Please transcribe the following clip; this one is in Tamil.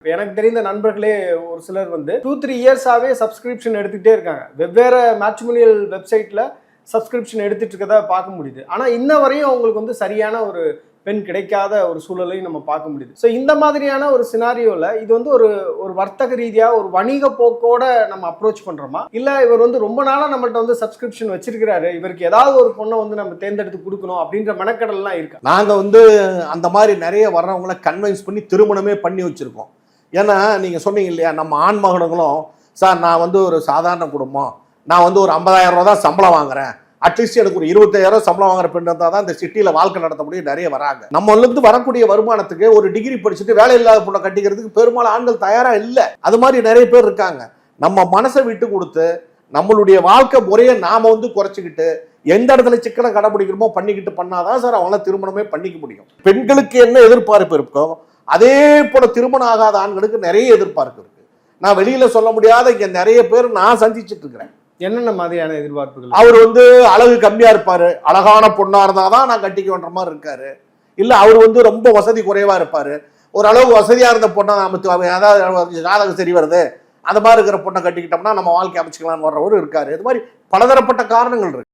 எனக்கு தெரிந்த நண்பர்களே ஒரு சிலர் வந்து 2-3 இயர்ஸாவே சப்ஸ்கிரிப்ஷன் எடுத்துக்கிட்டே இருக்காங்க. வெவ்வேறு மேட்ரிமோனியல் வெப்சைட்ல சப்ஸ்கிரிப்ஷன் எடுத்துட்டு இருக்கதா பார்க்க முடியுது. ஆனா இன்ன வரையும் அவங்களுக்கு வந்து சரியான ஒரு பெண் கிடைக்காத ஒரு சூழலையும் நம்ம பார்க்க முடியுது. ஸோ இந்த மாதிரியான ஒரு சினாரியோல இது வந்து ஒரு ஒரு வர்த்தக ரீதியா ஒரு வணிக போக்கோட நம்ம அப்ரோச் பண்றோமா? இல்ல இவர் வந்து ரொம்ப நாளா நம்மள்ட்ட வந்து சப்ஸ்கிரிப்ஷன் வச்சிருக்கிறாரு, இவருக்கு ஏதாவது ஒரு பொண்ணை வந்து நம்ம தேர்ந்தெடுத்து கொடுக்கணும் அப்படின்ற மெனக்கடல்லாம் இருக்கா? நாங்க வந்து அந்த மாதிரி நிறைய வர்றவங்கள கன்வின்ஸ் பண்ணி திருமணமே பண்ணி வச்சிருக்கோம். ஏன்னா நீங்க சொன்னீங்க இல்லையா, நம்ம ஆண் மகனுங்களும் சார் நான் வந்து ஒரு சாதாரண குடும்பம், நான் வந்து ஒரு 50,000 ரூபா தான் சம்பளம் வாங்குறேன், அட்லீஸ்ட் எனக்கு ஒரு 25,000 சம்பளம் வாங்குற பெண் இருந்தால் தான் இந்த சிட்டியில் வாழ்க்கை நடத்த முடியும் நிறைய வராங்க. நம்மளிருந்து வரக்கூடிய வருமானத்துக்கு ஒரு டிகிரி படிச்சுட்டு வேலை இல்லாத பொண்ணை கட்டிக்கிறதுக்கு பெரும்பாலும் ஆண்கள் தயாரா இல்லை. அது மாதிரி நிறைய பேர் இருக்காங்க. நம்ம மனசை விட்டு கொடுத்து நம்மளுடைய வாழ்க்கை முறையை நாம வந்து குறைச்சிக்கிட்டு எந்த இடத்துல சிக்கனை கடைபிடிக்கிறோமோ பண்ணிக்கிட்டு பண்ணாதான் சார் அவங்களாம் திருமணமே பண்ணிக்க முடியும். பெண்களுக்கு என்ன எதிர்பார்ப்பு இருக்கோ அதே போல திருமணம் ஆகாத ஆண்களுக்கு நிறைய எதிர்பார்ப்பு இருக்கு. நான் வெளியில சொல்ல முடியாத இங்க நிறைய பேர் நான் சந்திச்சுட்டு இருக்கிறேன். என்னென்ன மாதிரியான எதிர்பார்ப்புகள்? அவர் வந்து அழகு கம்மியா இருப்பாரு, அழகான பொண்ணா இருந்தாதான் நான் கட்டிக்குவேன்ற மாதிரி இருக்காரு. இல்ல அவர் வந்து ரொம்ப வசதி குறைவா இருப்பாரு, ஒரு அளவு வசதியா இருந்த பொண்ணை நம்ம அதாவது ஜாதகம் சரி வருது அந்த மாதிரி இருக்கிற பொண்ணை கட்டிக்கிட்டோம்னா நம்ம வாழ்க்கை அமைச்சுக்கலாம்னு வர்றவரு இருக்காரு. இது மாதிரி பலதரப்பட்ட காரணங்கள் இருக்கு.